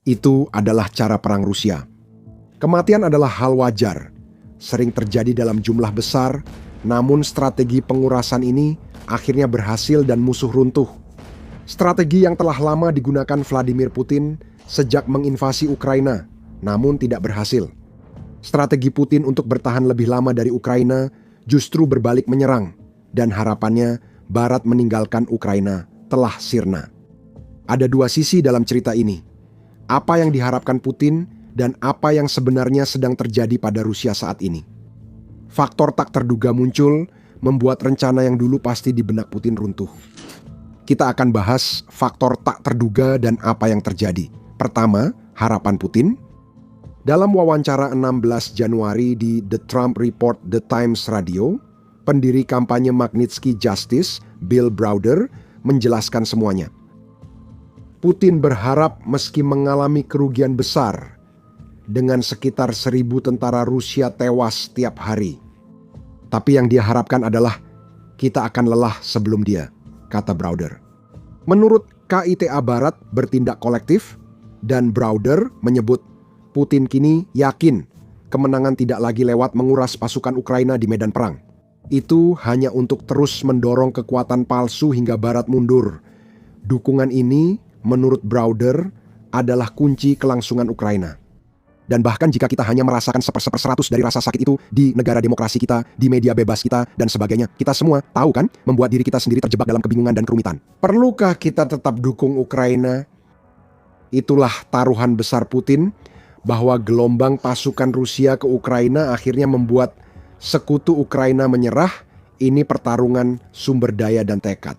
Itu adalah cara perang Rusia. Kematian adalah hal wajar, sering terjadi dalam jumlah besar, namun strategi pengurasan ini akhirnya berhasil dan musuh runtuh. Strategi yang telah lama digunakan Vladimir Putin sejak menginvasi Ukraina, namun tidak berhasil. Strategi Putin untuk bertahan lebih lama dari Ukraina justru berbalik menyerang, dan harapannya Barat meninggalkan Ukraina telah sirna. Ada dua sisi dalam cerita ini. Apa yang diharapkan Putin dan apa yang sebenarnya sedang terjadi pada Rusia saat ini. Faktor tak terduga muncul, membuat rencana yang dulu pasti di benak Putin runtuh. Kita akan bahas faktor tak terduga dan apa yang terjadi. Pertama, harapan Putin. Dalam wawancara 16 Januari di The Trump Report The Times Radio, pendiri kampanye Magnitsky Justice, Bill Browder, menjelaskan semuanya. Putin berharap meski mengalami kerugian besar, dengan sekitar 1.000 tentara Rusia tewas tiap hari. Tapi yang dia harapkan adalah kita akan lelah sebelum dia, kata Browder. Menurut KITA Barat bertindak kolektif, dan Browder menyebut Putin kini yakin kemenangan tidak lagi lewat menguras pasukan Ukraina di medan perang. Itu hanya untuk terus mendorong kekuatan palsu hingga Barat mundur. Dukungan ini, menurut Browder, adalah kunci kelangsungan Ukraina. Dan bahkan jika kita hanya merasakan 1/100 dari rasa sakit itu di negara demokrasi kita, di media bebas kita, dan sebagainya, kita semua tahu kan, membuat diri kita sendiri terjebak dalam kebingungan dan kerumitan. Perlukah kita tetap dukung Ukraina? Itulah taruhan besar Putin, bahwa gelombang pasukan Rusia ke Ukraina akhirnya membuat sekutu Ukraina menyerah. Ini pertarungan sumber daya dan tekad.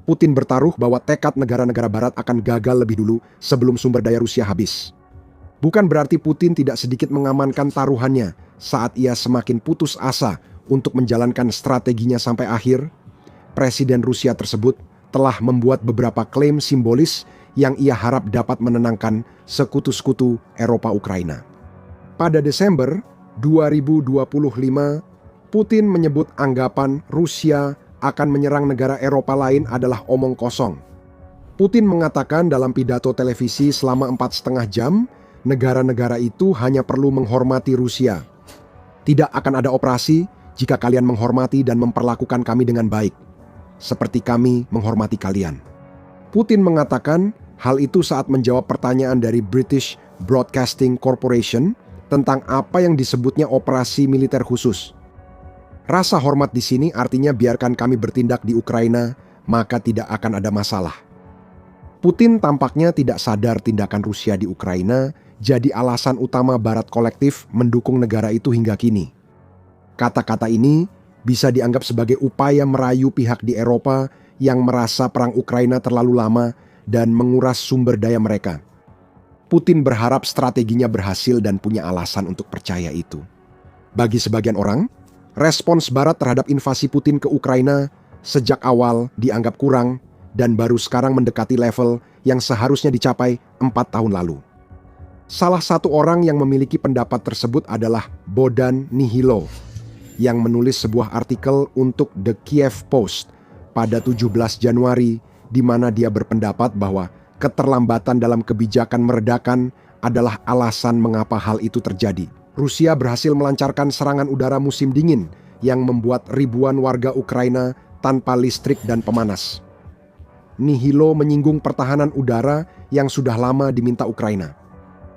Putin bertaruh bahwa tekad negara-negara Barat akan gagal lebih dulu sebelum sumber daya Rusia habis. Bukan berarti Putin tidak sedikit mengamankan taruhannya saat ia semakin putus asa untuk menjalankan strateginya sampai akhir. Presiden Rusia tersebut telah membuat beberapa klaim simbolis yang ia harap dapat menenangkan sekutu-sekutu Eropa Ukraina. Pada Desember 2025, Putin menyebut anggapan Rusia akan menyerang negara Eropa lain adalah omong kosong. Putin mengatakan dalam pidato televisi selama 4,5 jam, negara-negara itu hanya perlu menghormati Rusia. Tidak akan ada operasi jika kalian menghormati dan memperlakukan kami dengan baik, seperti kami menghormati kalian. Putin mengatakan hal itu saat menjawab pertanyaan dari British Broadcasting Corporation tentang apa yang disebutnya operasi militer khusus. Rasa hormat di sini artinya biarkan kami bertindak di Ukraina, maka tidak akan ada masalah. Putin tampaknya tidak sadar tindakan Rusia di Ukraina jadi alasan utama Barat kolektif mendukung negara itu hingga kini. Kata-kata ini bisa dianggap sebagai upaya merayu pihak di Eropa yang merasa perang Ukraina terlalu lama dan menguras sumber daya mereka. Putin berharap strateginya berhasil dan punya alasan untuk percaya itu. Bagi sebagian orang, respons Barat terhadap invasi Putin ke Ukraina sejak awal dianggap kurang dan baru sekarang mendekati level yang seharusnya dicapai 4 tahun lalu. Salah satu orang yang memiliki pendapat tersebut adalah Bohdan Nihilo, yang menulis sebuah artikel untuk The Kiev Post pada 17 Januari, di mana dia berpendapat bahwa keterlambatan dalam kebijakan meredakan adalah alasan mengapa hal itu terjadi. Rusia berhasil melancarkan serangan udara musim dingin yang membuat ribuan warga Ukraina tanpa listrik dan pemanas. Nihilo menyinggung pertahanan udara yang sudah lama diminta Ukraina.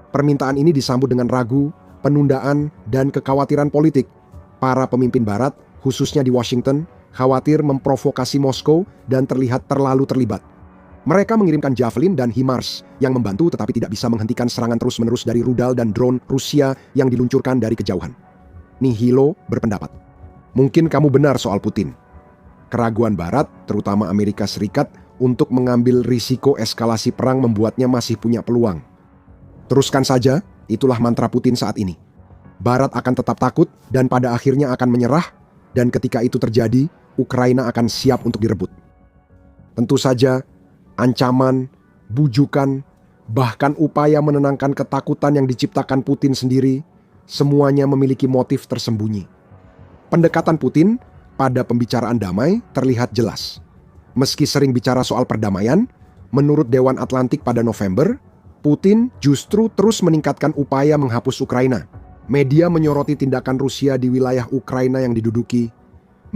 Permintaan ini disambut dengan ragu, penundaan, dan kekhawatiran politik. Para pemimpin Barat, khususnya di Washington, khawatir memprovokasi Moskow dan terlihat terlalu terlibat. Mereka mengirimkan Javelin dan HIMARS yang membantu tetapi tidak bisa menghentikan serangan terus-menerus dari rudal dan drone Rusia yang diluncurkan dari kejauhan. Nihilo berpendapat, mungkin kamu benar soal Putin. Keraguan Barat, terutama Amerika Serikat, untuk mengambil risiko eskalasi perang membuatnya masih punya peluang. Teruskan saja, itulah mantra Putin saat ini. Barat akan tetap takut dan pada akhirnya akan menyerah, dan ketika itu terjadi, Ukraina akan siap untuk direbut. Tentu saja, ancaman, bujukan, bahkan upaya menenangkan ketakutan yang diciptakan Putin sendiri, semuanya memiliki motif tersembunyi. Pendekatan Putin pada pembicaraan damai terlihat jelas. Meski sering bicara soal perdamaian, menurut Dewan Atlantik pada November, Putin justru terus meningkatkan upaya menghapus Ukraina. Media menyoroti tindakan Rusia di wilayah Ukraina yang diduduki,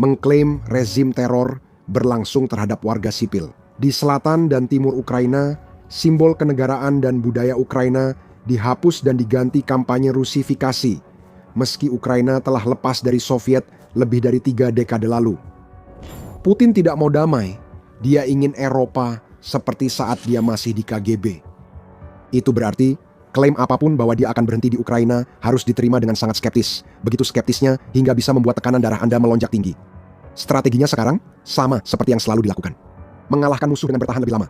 mengklaim rezim teror berlangsung terhadap warga sipil. Di selatan dan timur Ukraina, simbol kenegaraan dan budaya Ukraina dihapus dan diganti kampanye Rusifikasi, meski Ukraina telah lepas dari Soviet lebih dari 3 dekade lalu. Putin tidak mau damai, dia ingin Eropa seperti saat dia masih di KGB. Itu berarti klaim apapun bahwa dia akan berhenti di Ukraina harus diterima dengan sangat skeptis. Begitu skeptisnya hingga bisa membuat tekanan darah Anda melonjak tinggi. Strateginya sekarang sama seperti yang selalu dilakukan. Mengalahkan musuh dengan bertahan lebih lama.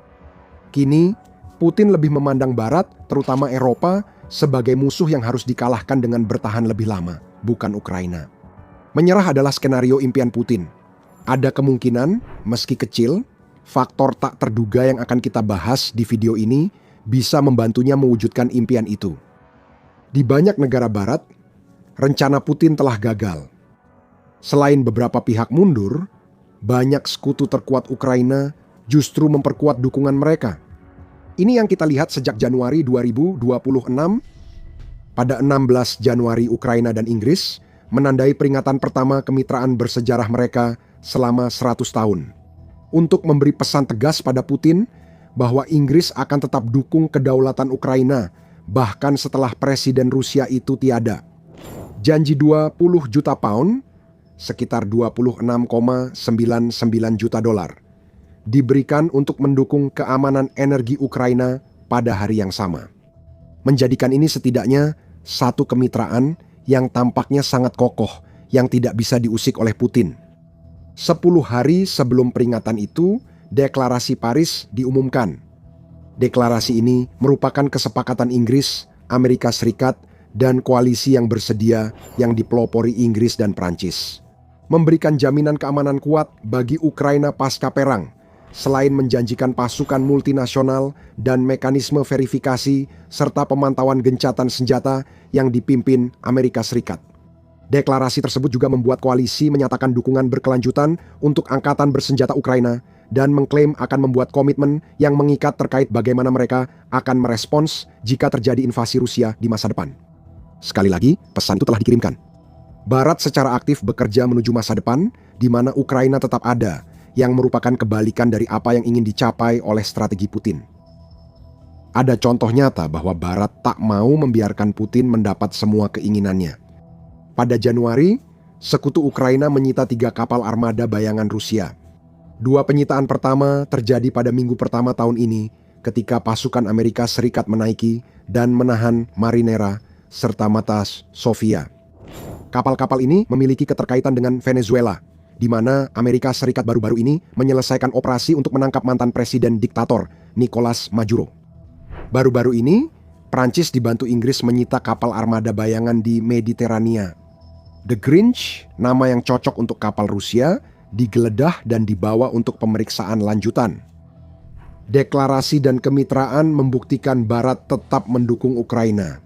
Kini, Putin lebih memandang Barat, terutama Eropa, sebagai musuh yang harus dikalahkan dengan bertahan lebih lama, bukan Ukraina. Menyerah adalah skenario impian Putin. Ada kemungkinan, meski kecil, faktor tak terduga yang akan kita bahas di video ini bisa membantunya mewujudkan impian itu. Di banyak negara Barat, rencana Putin telah gagal. Selain beberapa pihak mundur, banyak sekutu terkuat Ukraina justru memperkuat dukungan mereka. Ini yang kita lihat sejak Januari 2026. Pada 16 Januari Ukraina dan Inggris menandai peringatan pertama kemitraan bersejarah mereka selama 100 tahun. Untuk memberi pesan tegas pada Putin bahwa Inggris akan tetap dukung kedaulatan Ukraina bahkan setelah Presiden Rusia itu tiada. Janji 20 juta pound, sekitar 26,99 juta dolar, diberikan untuk mendukung keamanan energi Ukraina pada hari yang sama. Menjadikan ini setidaknya satu kemitraan yang tampaknya sangat kokoh yang tidak bisa diusik oleh Putin. 10 hari sebelum peringatan itu, Deklarasi Paris diumumkan. Deklarasi ini merupakan kesepakatan Inggris, Amerika Serikat, dan koalisi yang bersedia yang dipelopori Inggris dan Prancis. Memberikan jaminan keamanan kuat bagi Ukraina pasca perang, selain menjanjikan pasukan multinasional dan mekanisme verifikasi serta pemantauan gencatan senjata yang dipimpin Amerika Serikat. Deklarasi tersebut juga membuat koalisi menyatakan dukungan berkelanjutan untuk angkatan bersenjata Ukraina dan mengklaim akan membuat komitmen yang mengikat terkait bagaimana mereka akan merespons jika terjadi invasi Rusia di masa depan. Sekali lagi, pesan itu telah dikirimkan. Barat secara aktif bekerja menuju masa depan, di mana Ukraina tetap ada, yang merupakan kebalikan dari apa yang ingin dicapai oleh strategi Putin. Ada contoh nyata bahwa Barat tak mau membiarkan Putin mendapat semua keinginannya. Pada Januari, sekutu Ukraina menyita 3 kapal armada bayangan Rusia. 2 penyitaan pertama terjadi pada minggu pertama tahun ini ketika pasukan Amerika Serikat menaiki dan menahan Marinera serta Matas Sofia. Kapal-kapal ini memiliki keterkaitan dengan Venezuela, di mana Amerika Serikat baru-baru ini menyelesaikan operasi untuk menangkap mantan presiden diktator Nicolas Maduro. Baru-baru ini, Prancis dibantu Inggris menyita kapal armada bayangan di Mediterania. The Grinch, nama yang cocok untuk kapal Rusia, digeledah dan dibawa untuk pemeriksaan lanjutan. Deklarasi dan kemitraan membuktikan Barat tetap mendukung Ukraina.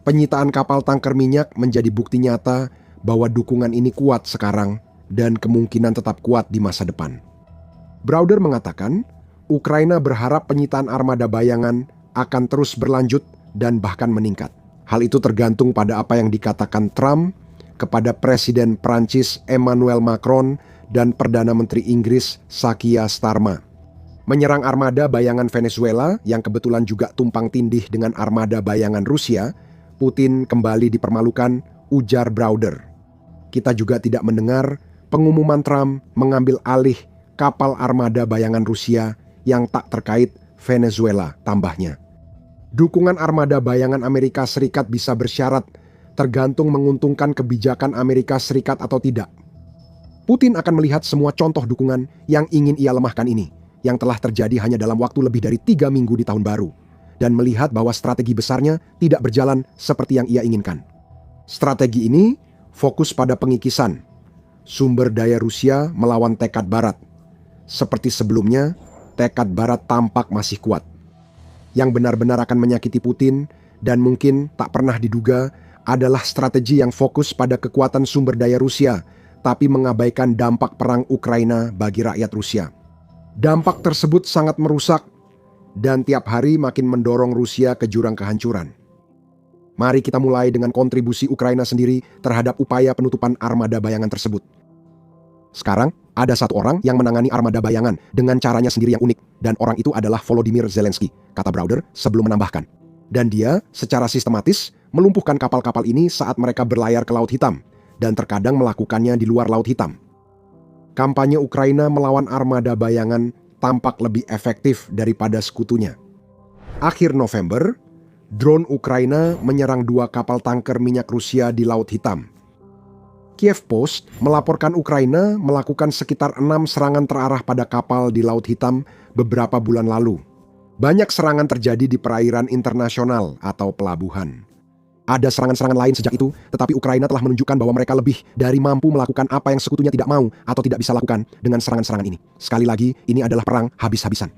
Penyitaan kapal tangker minyak menjadi bukti nyata bahwa dukungan ini kuat sekarang dan kemungkinan tetap kuat di masa depan. Browder mengatakan, Ukraina berharap penyitaan armada bayangan akan terus berlanjut dan bahkan meningkat. Hal itu tergantung pada apa yang dikatakan Trump kepada Presiden Prancis Emmanuel Macron dan Perdana Menteri Inggris Keir Starmer. Menyerang armada bayangan Venezuela yang kebetulan juga tumpang tindih dengan armada bayangan Rusia, Putin kembali dipermalukan, ujar Browder. Kita juga tidak mendengar pengumuman Trump mengambil alih kapal armada bayangan Rusia yang tak terkait Venezuela, tambahnya. Dukungan armada bayangan Amerika Serikat bisa bersyarat tergantung menguntungkan kebijakan Amerika Serikat atau tidak. Putin akan melihat semua contoh dukungan yang ingin ia lemahkan ini, yang telah terjadi hanya dalam waktu lebih dari 3 minggu di tahun baru, dan melihat bahwa strategi besarnya tidak berjalan seperti yang ia inginkan. Strategi ini fokus pada pengikisan, sumber daya Rusia melawan tekad Barat. Seperti sebelumnya, tekad Barat tampak masih kuat. Yang benar-benar akan menyakiti Putin dan mungkin tak pernah diduga adalah strategi yang fokus pada kekuatan sumber daya Rusia, tapi mengabaikan dampak perang Ukraina bagi rakyat Rusia. Dampak tersebut sangat merusak dan tiap hari makin mendorong Rusia ke jurang kehancuran. Mari kita mulai dengan kontribusi Ukraina sendiri terhadap upaya penutupan armada bayangan tersebut. Sekarang, ada satu orang yang menangani armada bayangan dengan caranya sendiri yang unik, dan orang itu adalah Volodymyr Zelensky, kata Browder sebelum menambahkan. Dan dia secara sistematis melumpuhkan kapal-kapal ini saat mereka berlayar ke Laut Hitam, dan terkadang melakukannya di luar Laut Hitam. Kampanye Ukraina melawan armada bayangan tampak lebih efektif daripada sekutunya. Akhir November, drone Ukraina menyerang 2 kapal tanker minyak Rusia di Laut Hitam. Kiev Post melaporkan Ukraina melakukan sekitar 6 serangan terarah pada kapal di Laut Hitam beberapa bulan lalu. Banyak serangan terjadi di perairan internasional atau pelabuhan. Ada serangan-serangan lain sejak itu, tetapi Ukraina telah menunjukkan bahwa mereka lebih dari mampu melakukan apa yang sekutunya tidak mau atau tidak bisa lakukan dengan serangan-serangan ini. Sekali lagi, ini adalah perang habis-habisan.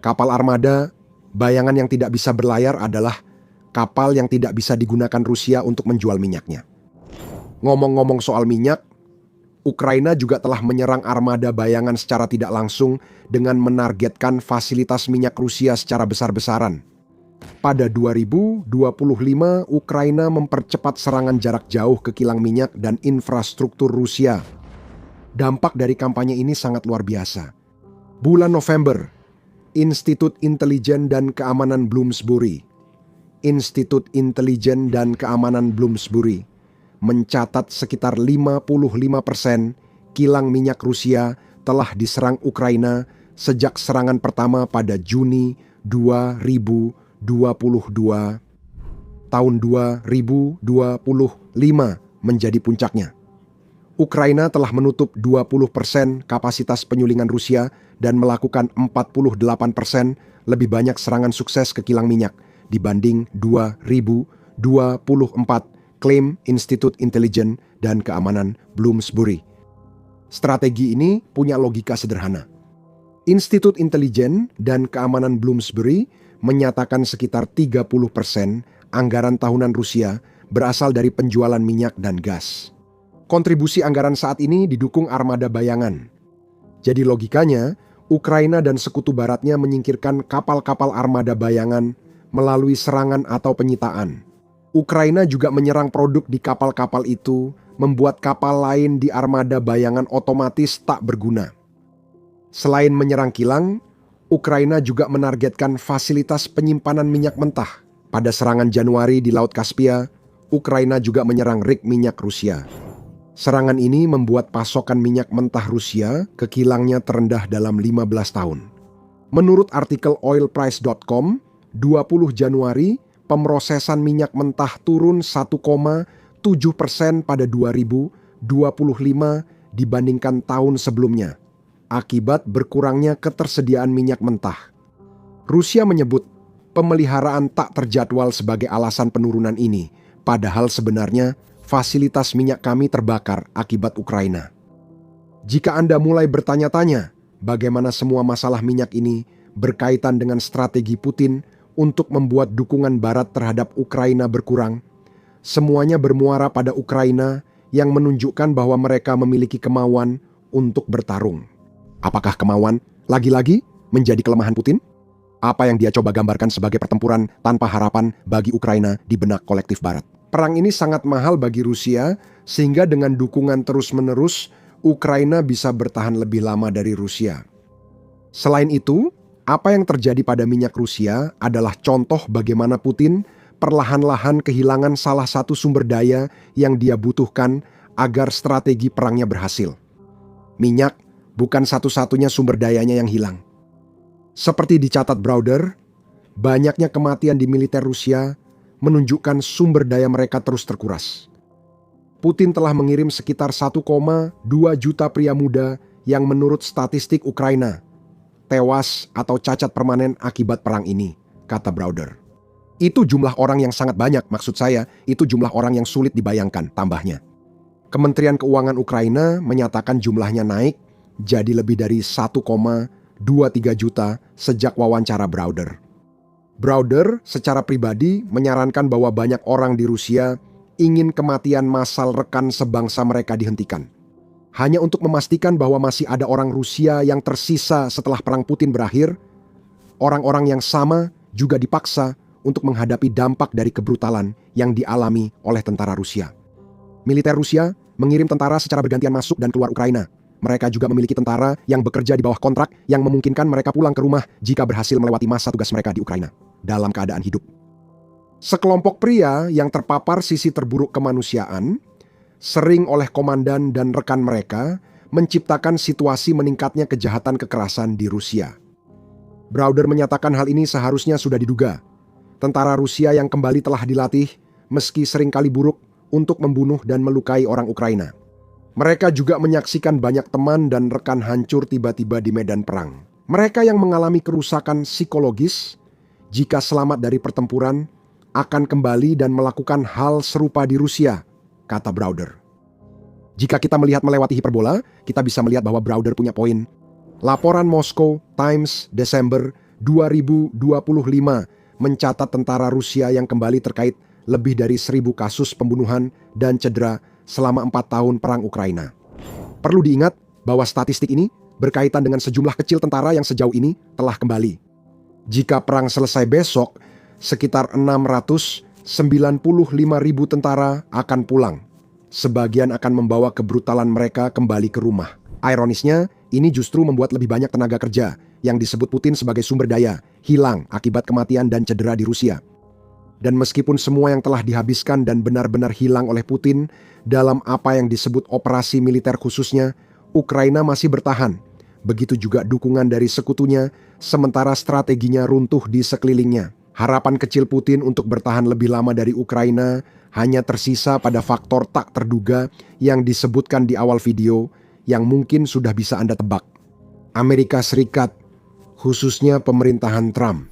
Kapal armada bayangan yang tidak bisa berlayar adalah kapal yang tidak bisa digunakan Rusia untuk menjual minyaknya. Ngomong-ngomong soal minyak, Ukraina juga telah menyerang armada bayangan secara tidak langsung dengan menargetkan fasilitas minyak Rusia secara besar-besaran. Pada 2025, Ukraina mempercepat serangan jarak jauh ke kilang minyak dan infrastruktur Rusia. Dampak dari kampanye ini sangat luar biasa. Bulan November, Institut Intelijen dan Keamanan Bloomsbury mencatat sekitar 55% kilang minyak Rusia telah diserang Ukraina sejak serangan pertama pada Juni 2022. Tahun 2025 menjadi puncaknya. Ukraina telah menutup 20% kapasitas penyulingan Rusia dan melakukan 48% lebih banyak serangan sukses ke kilang minyak dibanding 2024, klaim Institut Intelijen dan Keamanan Bloomsbury. Strategi ini punya logika sederhana. Institut Intelijen dan Keamanan Bloomsbury menyatakan sekitar 30% anggaran tahunan Rusia berasal dari penjualan minyak dan gas. Kontribusi anggaran saat ini didukung armada bayangan. Jadi logikanya, Ukraina dan sekutu baratnya menyingkirkan kapal-kapal armada bayangan melalui serangan atau penyitaan. Ukraina juga menyerang produk di kapal-kapal itu, membuat kapal lain di armada bayangan otomatis tak berguna. Selain menyerang kilang, Ukraina juga menargetkan fasilitas penyimpanan minyak mentah. Pada serangan Januari di Laut Kaspia, Ukraina juga menyerang rig minyak Rusia. Serangan ini membuat pasokan minyak mentah Rusia ke kilangnya terendah dalam 15 tahun. Menurut artikel oilprice.com, 20 Januari, pemrosesan minyak mentah turun 1,7% pada 2025 dibandingkan tahun sebelumnya, akibat berkurangnya ketersediaan minyak mentah. Rusia menyebut pemeliharaan tak terjadwal sebagai alasan penurunan ini, padahal sebenarnya fasilitas minyak kami terbakar akibat Ukraina. Jika Anda mulai bertanya-tanya bagaimana semua masalah minyak ini berkaitan dengan strategi Putin untuk membuat dukungan Barat terhadap Ukraina berkurang, semuanya bermuara pada Ukraina yang menunjukkan bahwa mereka memiliki kemauan untuk bertarung. Apakah kemauan lagi-lagi menjadi kelemahan Putin? Apa yang dia coba gambarkan sebagai pertempuran tanpa harapan bagi Ukraina di benak kolektif Barat? Perang ini sangat mahal bagi Rusia, sehingga dengan dukungan terus-menerus, Ukraina bisa bertahan lebih lama dari Rusia. Selain itu, apa yang terjadi pada minyak Rusia adalah contoh bagaimana Putin perlahan-lahan kehilangan salah satu sumber daya yang dia butuhkan agar strategi perangnya berhasil. Minyak bukan satu-satunya sumber dayanya yang hilang. Seperti dicatat Browder, banyaknya kematian di militer Rusia menunjukkan sumber daya mereka terus terkuras. Putin telah mengirim sekitar 1,2 juta pria muda yang menurut statistik Ukraina tewas atau cacat permanen akibat perang ini, kata Browder. Itu jumlah orang yang sangat banyak, maksud saya, itu jumlah orang yang sulit dibayangkan, tambahnya. Kementerian Keuangan Ukraina menyatakan jumlahnya naik jadi lebih dari 1,23 juta sejak wawancara Browder. Browder secara pribadi menyarankan bahwa banyak orang di Rusia ingin kematian massal rekan sebangsa mereka dihentikan. Hanya untuk memastikan bahwa masih ada orang Rusia yang tersisa setelah perang Putin berakhir, orang-orang yang sama juga dipaksa untuk menghadapi dampak dari kebrutalan yang dialami oleh tentara Rusia. Militer Rusia mengirim tentara secara bergantian masuk dan keluar Ukraina. Mereka juga memiliki tentara yang bekerja di bawah kontrak yang memungkinkan mereka pulang ke rumah jika berhasil melewati masa tugas mereka di Ukraina dalam keadaan hidup. Sekelompok pria yang terpapar sisi terburuk kemanusiaan, sering oleh komandan dan rekan mereka, menciptakan situasi meningkatnya kejahatan kekerasan di Rusia. Browder menyatakan hal ini seharusnya sudah diduga. Tentara Rusia yang kembali telah dilatih, meski seringkali buruk, untuk membunuh dan melukai orang Ukraina. Mereka juga menyaksikan banyak teman dan rekan hancur tiba-tiba di medan perang. Mereka yang mengalami kerusakan psikologis, jika selamat dari pertempuran, akan kembali dan melakukan hal serupa di Rusia, kata Browder. Jika kita melihat melewati hiperbola, kita bisa melihat bahwa Browder punya poin. Laporan Moscow Times Desember 2025 mencatat tentara Rusia yang kembali terkait lebih dari 1.000 kasus pembunuhan dan cedera selama 4 tahun perang Ukraina. Perlu diingat bahwa statistik ini berkaitan dengan sejumlah kecil tentara yang sejauh ini telah kembali. Jika perang selesai besok, sekitar 695.000 tentara akan pulang. Sebagian akan membawa kebrutalan mereka kembali ke rumah. Ironisnya, ini justru membuat lebih banyak tenaga kerja yang disebut Putin sebagai sumber daya hilang akibat kematian dan cedera di Rusia. Dan meskipun semua yang telah dihabiskan dan benar-benar hilang oleh Putin dalam apa yang disebut operasi militer khususnya, Ukraina masih bertahan. Begitu juga dukungan dari sekutunya, sementara strateginya runtuh di sekelilingnya. Harapan kecil Putin untuk bertahan lebih lama dari Ukraina hanya tersisa pada faktor tak terduga yang disebutkan di awal video, yang mungkin sudah bisa Anda tebak. Amerika Serikat, khususnya pemerintahan Trump.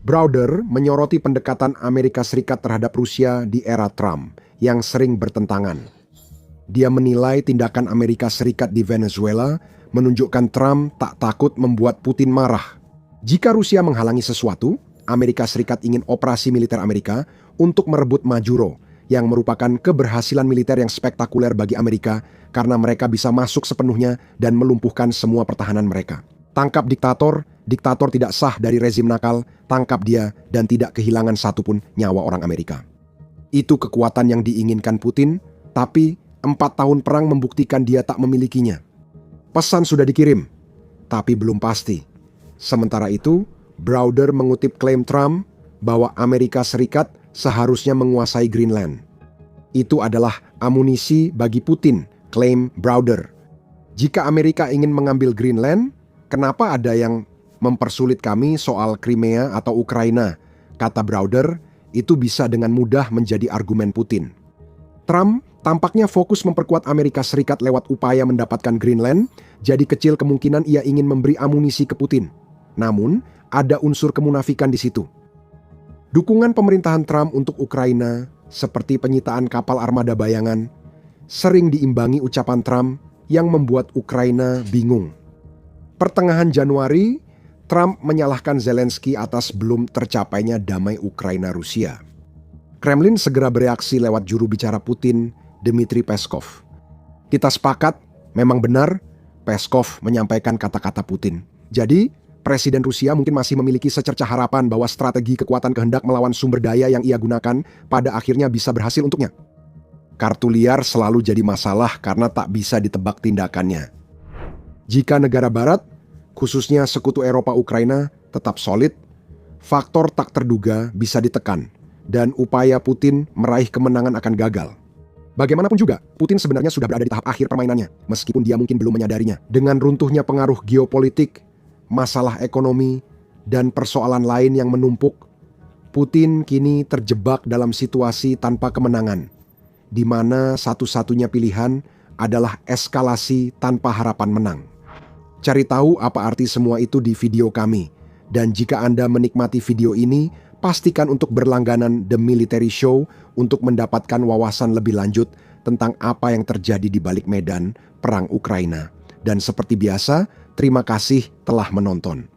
Browder menyoroti pendekatan Amerika Serikat terhadap Rusia di era Trump yang sering bertentangan. Dia menilai tindakan Amerika Serikat di Venezuela menunjukkan Trump tak takut membuat Putin marah. Jika Rusia menghalangi sesuatu, Amerika Serikat ingin operasi militer Amerika untuk merebut Majuro, yang merupakan keberhasilan militer yang spektakuler bagi Amerika karena mereka bisa masuk sepenuhnya dan melumpuhkan semua pertahanan mereka. Tangkap diktator, diktator tidak sah dari rezim nakal, tangkap dia dan tidak kehilangan satupun nyawa orang Amerika. Itu kekuatan yang diinginkan Putin, tapi 4 tahun perang membuktikan dia tak memilikinya. Pesan sudah dikirim, tapi belum pasti. Sementara itu, Browder mengutip klaim Trump bahwa Amerika Serikat seharusnya menguasai Greenland. Itu adalah amunisi bagi Putin, klaim Browder. Jika Amerika ingin mengambil Greenland, kenapa ada yang mempersulit kami soal Crimea atau Ukraina? Kata Browder, itu bisa dengan mudah menjadi argumen Putin. Trump tampaknya fokus memperkuat Amerika Serikat lewat upaya mendapatkan Greenland, jadi kecil kemungkinan ia ingin memberi amunisi ke Putin. Namun, ada unsur kemunafikan di situ. Dukungan pemerintahan Trump untuk Ukraina, seperti penyitaan kapal armada bayangan, sering diimbangi ucapan Trump yang membuat Ukraina bingung. Pertengahan Januari, Trump menyalahkan Zelensky atas belum tercapainya damai Ukraina-Rusia. Kremlin segera bereaksi lewat juru bicara Putin, Dmitry Peskov. Kita sepakat, memang benar, Peskov menyampaikan kata-kata Putin. Jadi, Presiden Rusia mungkin masih memiliki secercah harapan bahwa strategi kekuatan kehendak melawan sumber daya yang ia gunakan pada akhirnya bisa berhasil untuknya. Kartu liar selalu jadi masalah karena tak bisa ditebak tindakannya. Jika negara barat, khususnya sekutu Eropa Ukraina, tetap solid, faktor tak terduga bisa ditekan, dan upaya Putin meraih kemenangan akan gagal. Bagaimanapun juga, Putin sebenarnya sudah berada di tahap akhir permainannya, meskipun dia mungkin belum menyadarinya. Dengan runtuhnya pengaruh geopolitik, masalah ekonomi, dan persoalan lain yang menumpuk, Putin kini terjebak dalam situasi tanpa kemenangan, di mana satu-satunya pilihan adalah eskalasi tanpa harapan menang. Cari tahu apa arti semua itu di video kami, dan jika Anda menikmati video ini, pastikan untuk berlangganan The Military Show untuk mendapatkan wawasan lebih lanjut tentang apa yang terjadi di balik medan perang Ukraina. Dan seperti biasa, terima kasih telah menonton.